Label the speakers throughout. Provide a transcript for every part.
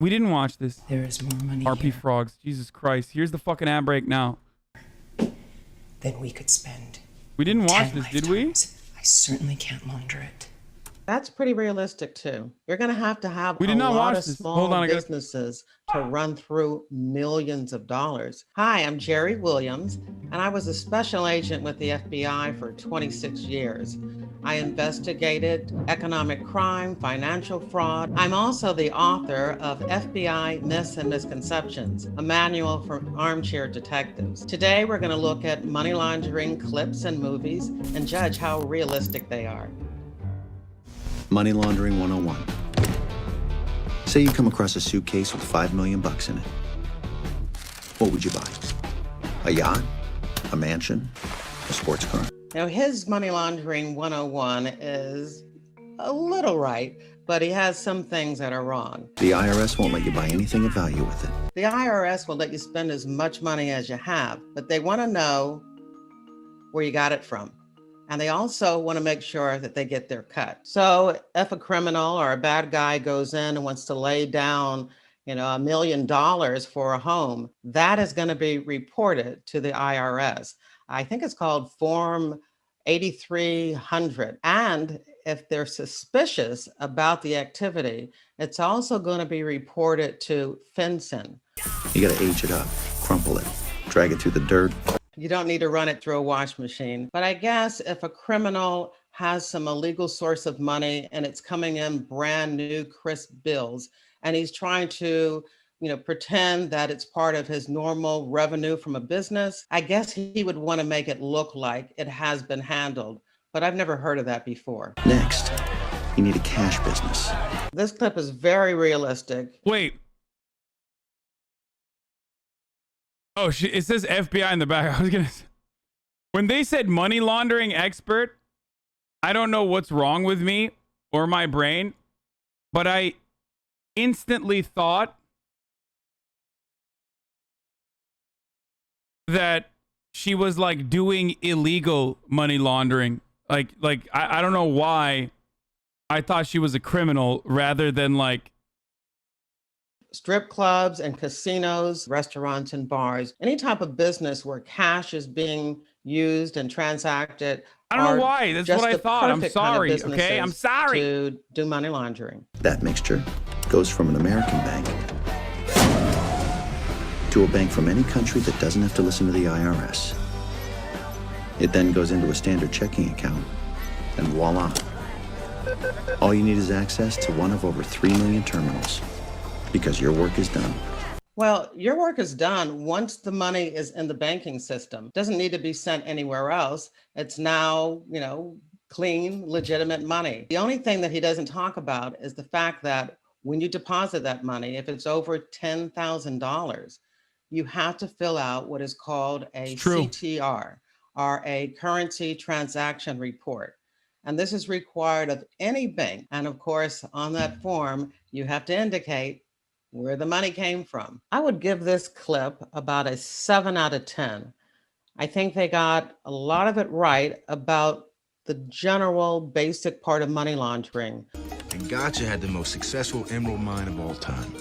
Speaker 1: We didn't watch this.
Speaker 2: There is more money
Speaker 1: RP
Speaker 2: here
Speaker 1: frogs. Jesus Christ. Here's the fucking ad break now.
Speaker 2: than we could spend.
Speaker 1: We didn't watch
Speaker 2: 10
Speaker 1: this, did we?
Speaker 2: lifetimes. I certainly can't launder it.
Speaker 3: That's pretty realistic too. You're going to have
Speaker 1: We
Speaker 3: a
Speaker 1: did not
Speaker 3: lot
Speaker 1: watch
Speaker 3: of
Speaker 1: this.
Speaker 3: small
Speaker 1: Hold on, I gotta-
Speaker 3: businesses to run through millions of dollars. Hi, I'm Jerry Williams, and I was a special agent with the FBI for 26 years. I investigated economic crime, financial fraud. I'm also the author of FBI Myths and Misconceptions, a manual for armchair detectives. Today, we're going to look at money laundering clips and movies and judge how realistic they are.
Speaker 4: Money Laundering 101. Say you come across a suitcase with $5 million in it. What would you buy? A yacht? A mansion? A sports car?
Speaker 3: Now, his Money Laundering 101 is a little right, but he has some things that are wrong.
Speaker 4: The IRS won't let you buy anything of value with it.
Speaker 3: The IRS will let you spend as much money as you have, but they want to know where you got it from. And they also want to make sure that they get their cut. So if a criminal or a bad guy goes in and wants to lay down, $1 million for a home, that is going to be reported to the IRS. I think it's called Form 8300. And if they're suspicious about the activity, it's also going to be reported to FinCEN.
Speaker 4: You gotta age it up, crumple it, drag it through the dirt.
Speaker 3: You don't need to run it through a wash machine. But I guess if a criminal has some illegal source of money and it's coming in brand new crisp bills, and he's trying to, pretend that it's part of his normal revenue from a business, I guess he would want to make it look like it has been handled. But I've never heard of that before.
Speaker 4: Next, you need a cash business.
Speaker 3: This clip is very realistic.
Speaker 1: Wait. Oh, it says FBI in the back. I was gonna say, when they said money laundering expert, I don't know what's wrong with me or my brain, but I instantly thought that she was like doing illegal money laundering. Like I don't know why I thought she was a criminal rather than like
Speaker 3: Strip clubs and casinos, restaurants and bars, any type of business where cash is being used and transacted.
Speaker 1: I don't know why. That's what I thought. I'm sorry. Okay, I'm sorry.
Speaker 3: To do money laundering.
Speaker 4: That mixture goes from an American bank to a bank from any country that doesn't have to listen to the IRS. It then goes into a standard checking account, and voila. All you need is access to one of over 3 million terminals. Because your work is done.
Speaker 3: Well, your work is done once the money is in the banking system. It doesn't need to be sent anywhere else. It's now, clean, legitimate money. The only thing that he doesn't talk about is the fact that when you deposit that money, if it's over $10,000, you have to fill out what is called a CTR, or a currency transaction report. And this is required of any bank. And of course, on that form, you have to indicate where the money came from. I would give this clip about a 7 out of 10. I think they got a lot of it right about the general basic part of money laundering.
Speaker 5: And Gotcha had the most successful emerald mine of all time.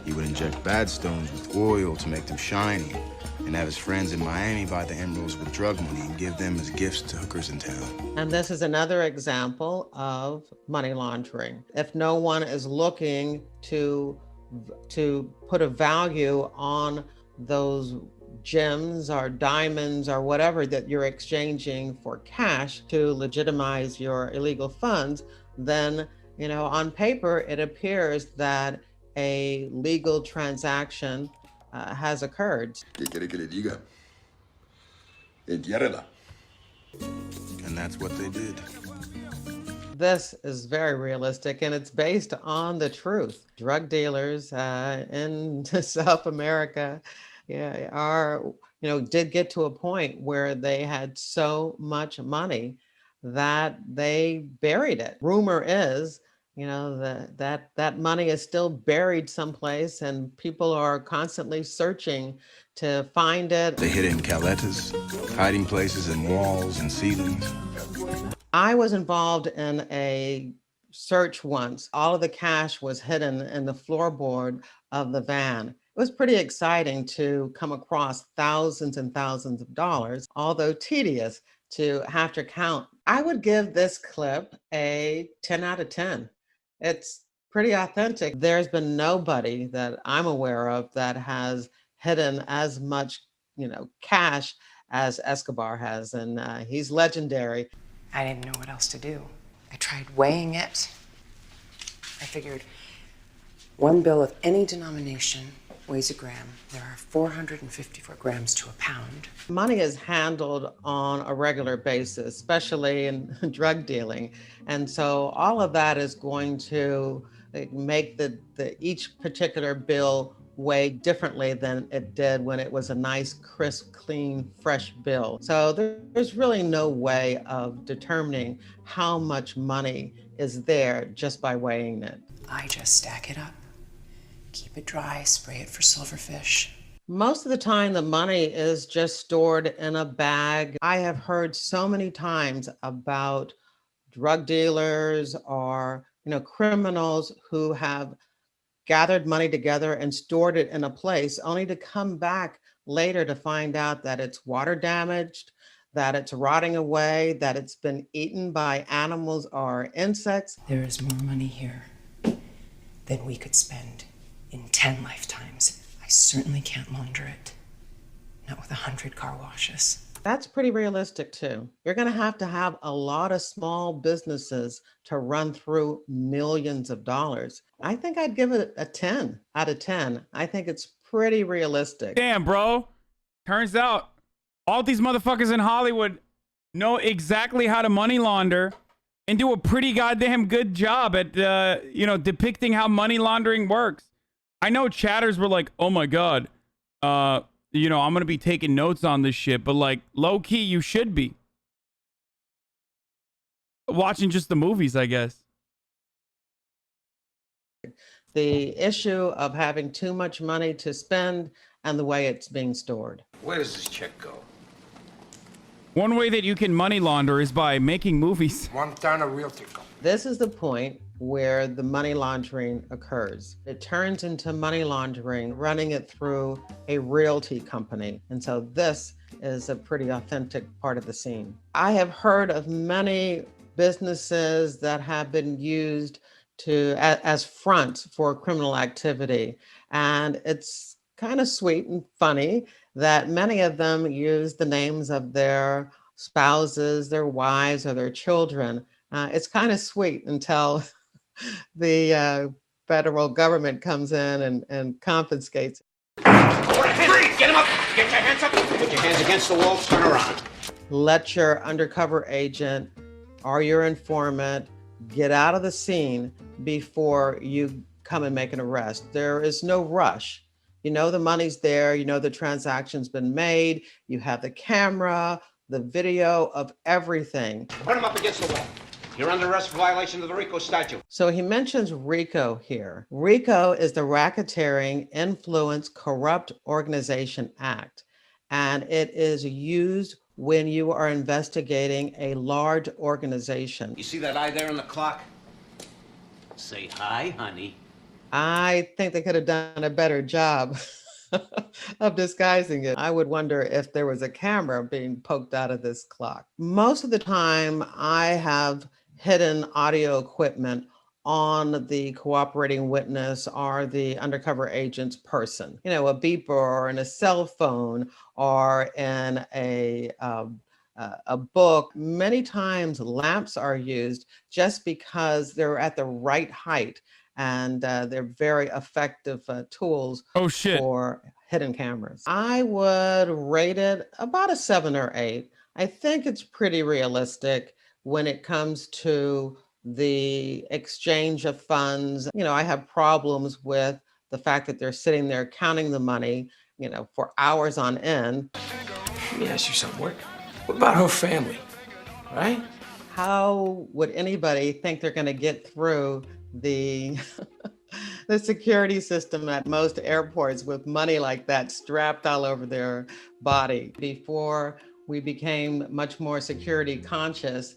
Speaker 5: He would inject bad stones with oil to make them shiny, and have his friends in Miami buy the emeralds with drug money and give them as gifts to hookers in town.
Speaker 3: And this is another example of money laundering. If no one is looking to put a value on those gems or diamonds or whatever that you're exchanging for cash to legitimize your illegal funds, then, on paper, it appears that a legal transaction has occurred.
Speaker 5: And that's what they did.
Speaker 3: This is very realistic, and it's based on the truth. Drug dealers in South America did get to a point where they had so much money that they buried it. Rumor is, that money is still buried someplace, and people are constantly searching to find it.
Speaker 5: They hid it in caletas, hiding places in walls and ceilings.
Speaker 3: I was involved in a search once. All of the cash was hidden in the floorboard of the van. It was pretty exciting to come across thousands and thousands of dollars, although tedious to have to count. I would give this clip a 10 out of 10. It's pretty authentic. There's been nobody that I'm aware of that has hidden as much, cash as Escobar has, and he's legendary.
Speaker 2: I didn't know what else to do. I tried weighing it. I figured one bill of any denomination weighs a gram. There are 454 grams to a pound.
Speaker 3: Money is handled on a regular basis, especially in drug dealing. And so all of that is going to make the each particular bill weigh differently than it did when it was a nice, crisp, clean, fresh bill. So there's really no way of determining how much money is there just by weighing it.
Speaker 2: I just stack it up. Keep it dry, spray it for silverfish.
Speaker 3: Most of the time, the money is just stored in a bag. I have heard so many times about drug dealers or, criminals who have gathered money together and stored it in a place only to come back later to find out that it's water damaged, that it's rotting away, that it's been eaten by animals or insects.
Speaker 2: There is more money here than we could spend in 10 lifetimes. I certainly can't launder it. Not with 100 car washes.
Speaker 3: That's pretty realistic too. You're going to have a lot of small businesses to run through millions of dollars. I think I'd give it a 10 out of 10. I think it's pretty realistic.
Speaker 1: Damn, bro. Turns out all these motherfuckers in Hollywood know exactly how to money launder and do a pretty goddamn good job at, depicting how money laundering works. I know chatters were like, oh my God, I'm going to be taking notes on this shit, but like low key, you should be watching just the movies, I guess.
Speaker 3: The issue of having too much money to spend and the way it's being stored.
Speaker 6: Where does this check go?
Speaker 1: One way that you can money launder is by making movies.
Speaker 6: Montana Realty Co.
Speaker 3: This is the point where the money laundering occurs. It turns into money laundering, running it through a realty company. And so this is a pretty authentic part of the scene. I have heard of many businesses that have been used as fronts for criminal activity. And it's kind of sweet and funny that many of them use the names of their spouses, their wives, or their children. It's kind of sweet until the federal government comes in and confiscates.
Speaker 6: Get him up! Get your hands up! Put your hands against the wall, turn around.
Speaker 3: Let your undercover agent or your informant get out of the scene before you come and make an arrest. There is no rush. You know the money's there, you know the transaction's been made, you have the camera, the video of everything.
Speaker 6: Put him up against the wall. You're under arrest for violation of the RICO statute.
Speaker 3: So he mentions RICO here. RICO is the Racketeering, Influence, Corrupt Organization Act, and it is used when you are investigating a large organization.
Speaker 6: You see that eye there on the clock? Say hi, honey.
Speaker 3: I think they could have done a better job of disguising it. I would wonder if there was a camera being poked out of this clock. Most of the time, I have hidden audio equipment on the cooperating witness or the undercover agent's person. A beeper or in a cell phone or in a book. Many times lamps are used just because they're at the right height and they're very effective tools for hidden cameras. I would rate it about a 7 or 8. I think it's pretty realistic when it comes to the exchange of funds. I have problems with the fact that they're sitting there counting the money, for hours on end.
Speaker 7: Let me ask you something. What about her family, right?
Speaker 3: How would anybody think they're going to get through the the security system at most airports with money like that strapped all over their body? Before we became much more security conscious,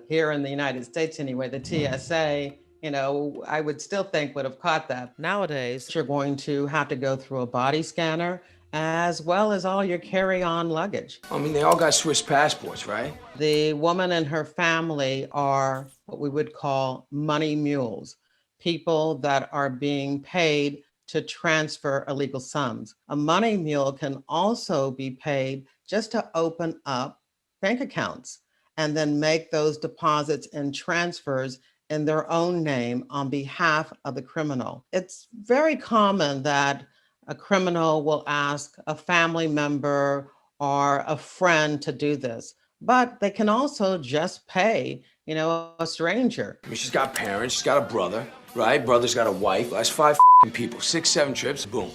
Speaker 3: here in the United States anyway, the TSA I would still think would have caught that. Nowadays, you're going to have to go through a body scanner as well as all your carry-on luggage.
Speaker 7: I mean, they all got Swiss passports, right?
Speaker 3: The woman and her family are what we would call money mules, people that are being paid to transfer illegal sums. A money mule can also be paid just to open up bank accounts and then make those deposits and transfers in their own name on behalf of the criminal. It's very common that a criminal will ask a family member or a friend to do this, but they can also just pay, a stranger.
Speaker 7: I mean, she's got parents, she's got a brother, right? Brother's got a wife. That's 5 people, 6, 7 trips, boom.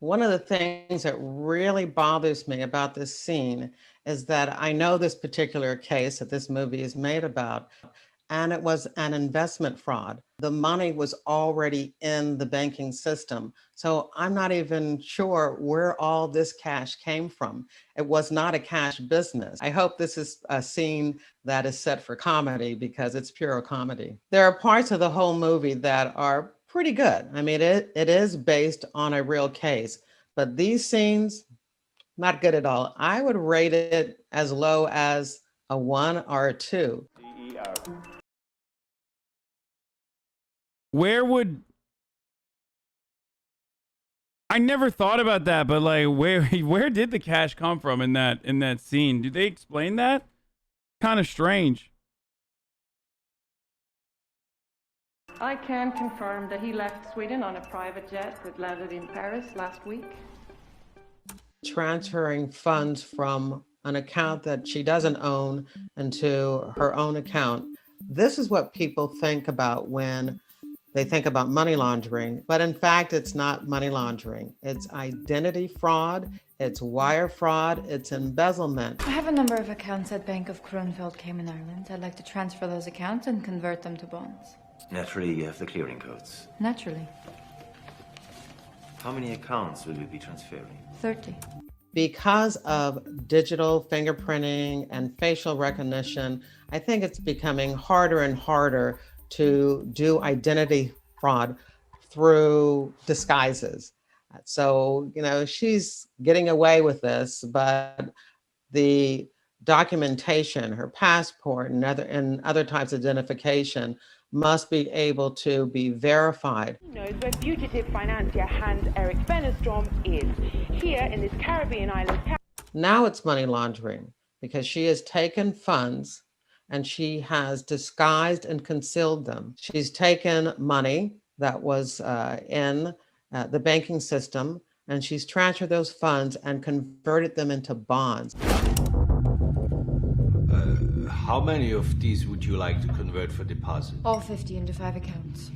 Speaker 3: One of the things that really bothers me about this scene is that I know this particular case that this movie is made about, and it was an investment fraud. The money was already in the banking system. So I'm not even sure where all this cash came from. It was not a cash business. I hope this is a scene that is set for comedy because it's pure comedy. There are parts of the whole movie that are pretty good. I mean, it is based on a real case, but these scenes, not good at all. I would rate it as low as a 1 or a 2.
Speaker 1: Where would I never thought about that, but like where did the cash come from in that scene? Did they explain that? Kind of strange.
Speaker 8: I can confirm that he left Sweden on a private jet that landed in Paris last week.
Speaker 3: Transferring funds from an account that she doesn't own into her own account. This is what people think about when they think about money laundering, but in fact, it's not money laundering. It's identity fraud, it's wire fraud, it's embezzlement.
Speaker 9: I have a number of accounts at Bank of Kronfeld, Cayman Islands. I'd like to transfer those accounts and convert them to bonds.
Speaker 10: Naturally, you have the clearing codes.
Speaker 9: Naturally.
Speaker 10: How many accounts will you be transferring?
Speaker 9: 30.
Speaker 3: Because of digital fingerprinting and facial recognition, I think it's becoming harder and harder to do identity fraud through disguises. So, she's getting away with this, but the documentation, her passport and other types of identification must be able to be verified.
Speaker 11: Knows where fugitive financier Hans Erik Wennerstrom is, here in this Caribbean island.
Speaker 3: Now it's money laundering because she has taken funds and she has disguised and concealed them. She's taken money that was in the banking system and she's transferred those funds and converted them into bonds.
Speaker 12: How many of these would you like to convert for deposit?
Speaker 9: All 50 into 5 accounts.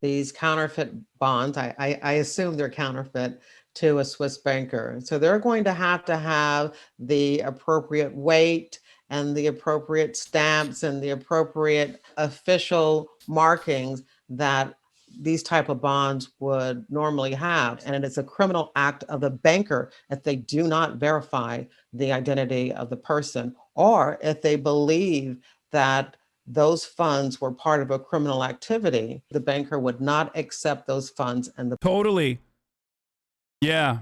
Speaker 3: These counterfeit bonds, I assume they're counterfeit to a Swiss banker. So they're going to have the appropriate weight and the appropriate stamps and the appropriate official markings that these type of bonds would normally have. And it's a criminal act of the banker if they do not verify the identity of the person, or if they believe that those funds were part of a criminal activity, the banker would not accept those funds and the
Speaker 1: Totally. Yeah.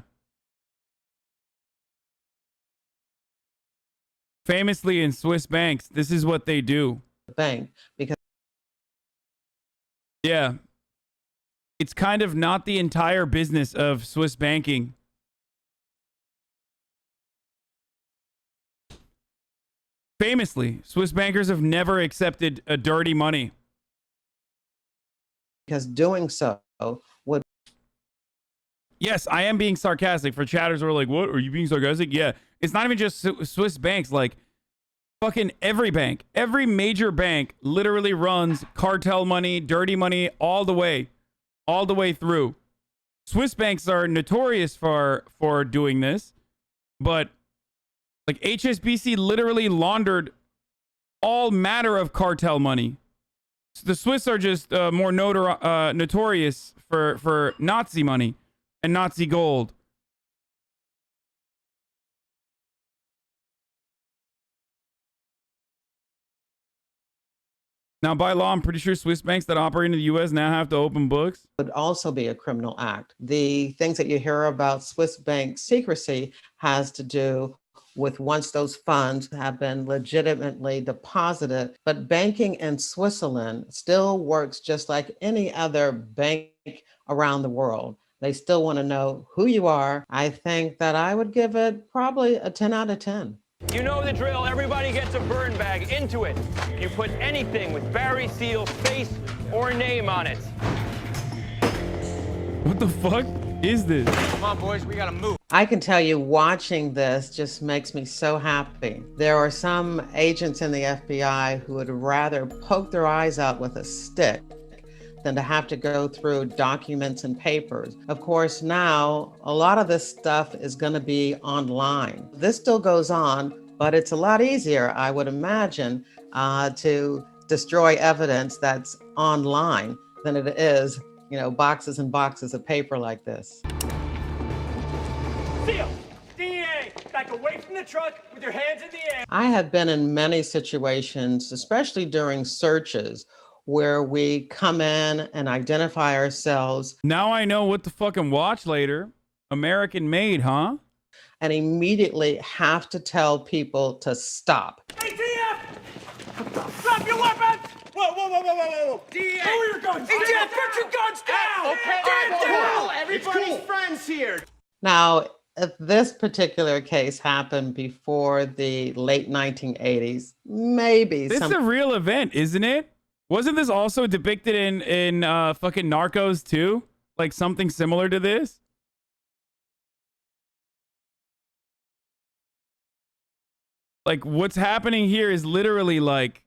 Speaker 1: Famously in Swiss banks, this is what they do.
Speaker 3: bank, because
Speaker 1: Yeah. It's kind of not the entire business of Swiss banking. Famously, Swiss bankers have never accepted a dirty money.
Speaker 3: because doing so would.
Speaker 1: Yes, I am being sarcastic. For chatters who are like, what? Are you being sarcastic? Yeah. It's not even just Swiss banks. Like, fucking every bank. Every major bank literally runs cartel money, dirty money, all the way through. Swiss banks are notorious for doing this, but like HSBC literally laundered all matter of cartel money. So the Swiss are just more notorious for Nazi money and Nazi gold. Now, by law, I'm pretty sure Swiss banks that operate in the U.S. now have to open books.
Speaker 3: Would also be a criminal act. The things that you hear about Swiss bank secrecy has to do with once those funds have been legitimately deposited. But banking in Switzerland still works just like any other bank around the world. They still want to know who you are. I think that I would give it probably a 10 out of 10.
Speaker 13: You know the drill. Everybody gets a burn bag. Into it. You put anything with Barry Seal's face or name on it.
Speaker 1: What the fuck is this?
Speaker 6: Come on, boys, we gotta move.
Speaker 3: I can tell you watching this just makes me so happy. There are some agents in the FBI who would rather poke their eyes out with a stick than to have to go through documents and papers. Of course, now a lot of this stuff is going to be online. This still goes on, but it's a lot easier, I would imagine, to destroy evidence that's online than it is, boxes and boxes of paper like this.
Speaker 13: Seal! DEA! Back away from the truck with your hands in the air!
Speaker 3: I have been in many situations, especially during searches, where we come in and identify ourselves.
Speaker 1: Now I know what to fucking watch later. American made, huh?
Speaker 3: And immediately have to tell people to stop.
Speaker 13: ATF! Drop your weapons! Whoa! DEA! Who are your guns? ATF, put your guns down!
Speaker 6: Okay,
Speaker 13: Get down!
Speaker 6: Everybody's friends here.
Speaker 3: Now, if this particular case happened before the late 1980s, maybe
Speaker 1: This is a real event, isn't it? Wasn't this also depicted in fucking Narcos too? Like something similar to this? Like what's happening here is literally like,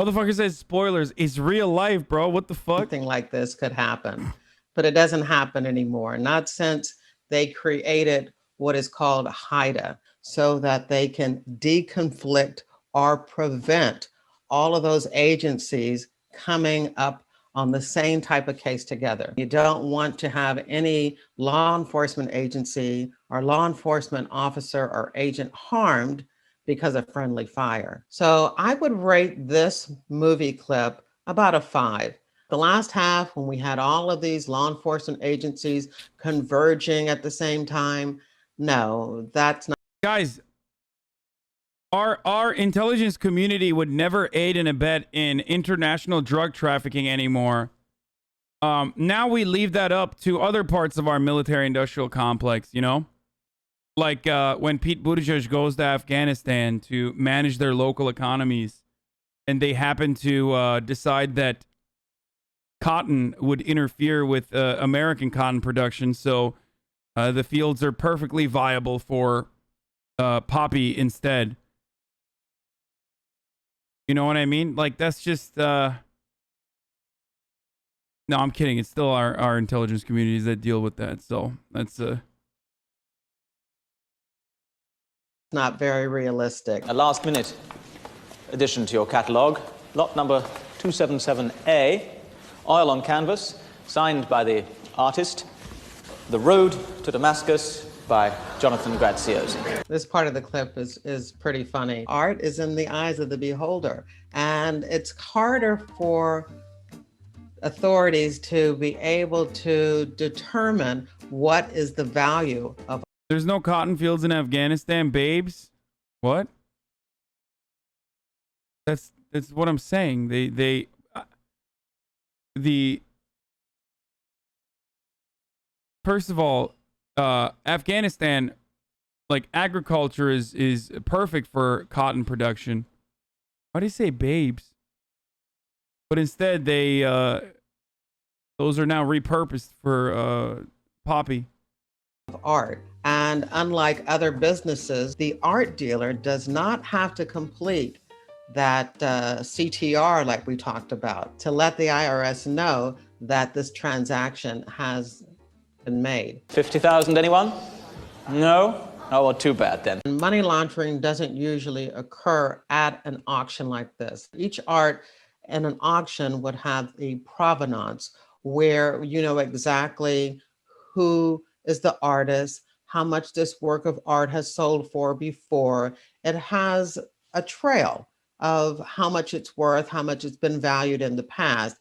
Speaker 1: motherfucker says spoilers. It's real life, bro. What the fuck?
Speaker 3: Something like this could happen, but it doesn't happen anymore. Not since they created what is called HIDA, so that they can deconflict or prevent all of those agencies coming up on the same type of case together. You don't want to have any law enforcement agency or law enforcement officer or agent harmed because of friendly fire. So I would rate this movie clip about a 5. The last half, when we had all of these law enforcement agencies converging at the same time, no, that's not.
Speaker 1: Guys, our intelligence community would never aid and abet in international drug trafficking anymore. Now we leave that up to other parts of our military-industrial complex, Like when Pete Buttigieg goes to Afghanistan to manage their local economies, and they happen to decide that cotton would interfere with American cotton production, so the fields are perfectly viable for poppy instead. You know what I mean? Like, that's just... No, I'm kidding. It's still our intelligence communities that deal with that, so that's...
Speaker 3: Not very realistic.
Speaker 14: A last minute addition to your catalogue. Lot number 277A, oil on canvas, signed by the artist. The Road to Damascus by Jonathan Graziosi.
Speaker 3: This part of the clip is pretty funny. Art is in the eyes of the beholder, and it's harder for authorities to be able to determine what is the value of.
Speaker 1: There's no cotton fields in Afghanistan, babes. What? That's what I'm saying. First of all, Afghanistan, like, agriculture is perfect for cotton production. Why do you say babes? But instead those are now repurposed for poppy.
Speaker 3: Art. And unlike other businesses, the art dealer does not have to complete that CTR like we talked about to let the IRS know that this transaction has been made.
Speaker 14: 50,000, anyone? No? Oh, well, too bad then.
Speaker 3: Money laundering doesn't usually occur at an auction like this. Each art in an auction would have a provenance where you know exactly who is the artist, how much this work of art has sold for before. It has a trail of how much it's worth, how much it's been valued in the past.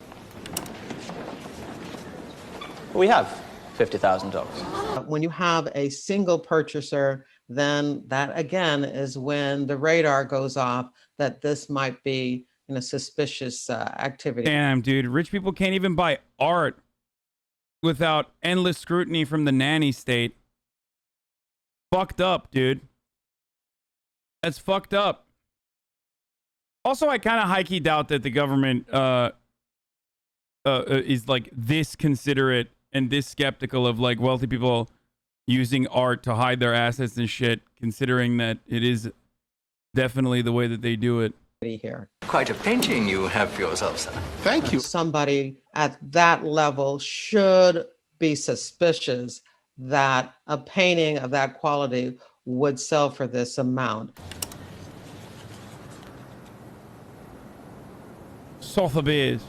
Speaker 14: We have $50,000.
Speaker 3: When you have a single purchaser, then that again is when the radar goes off that this might be suspicious activity.
Speaker 1: Damn, dude, rich people can't even buy art without endless scrutiny from the nanny state. Fucked up, dude. That's fucked up. Also, I kind of high-key doubt that the government is like this considerate and this skeptical of like wealthy people using art to hide their assets and shit, considering that it is definitely the way that they do it.
Speaker 3: Here.
Speaker 15: Quite a painting you have for yourself, sir.
Speaker 3: Thank you. Somebody at that level should be suspicious that a painting of that quality would sell for this amount.
Speaker 1: Sotheby's.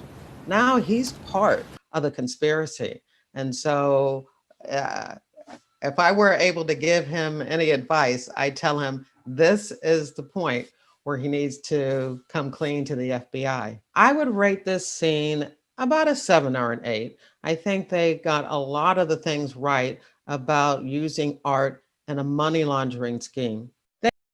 Speaker 3: Now he's part of the conspiracy. And so if I were able to give him any advice, I'd tell him this is the point where he needs to come clean to the FBI. I would rate this scene about a 7 or an 8. I think they got a lot of the things right about using art in a money laundering scheme.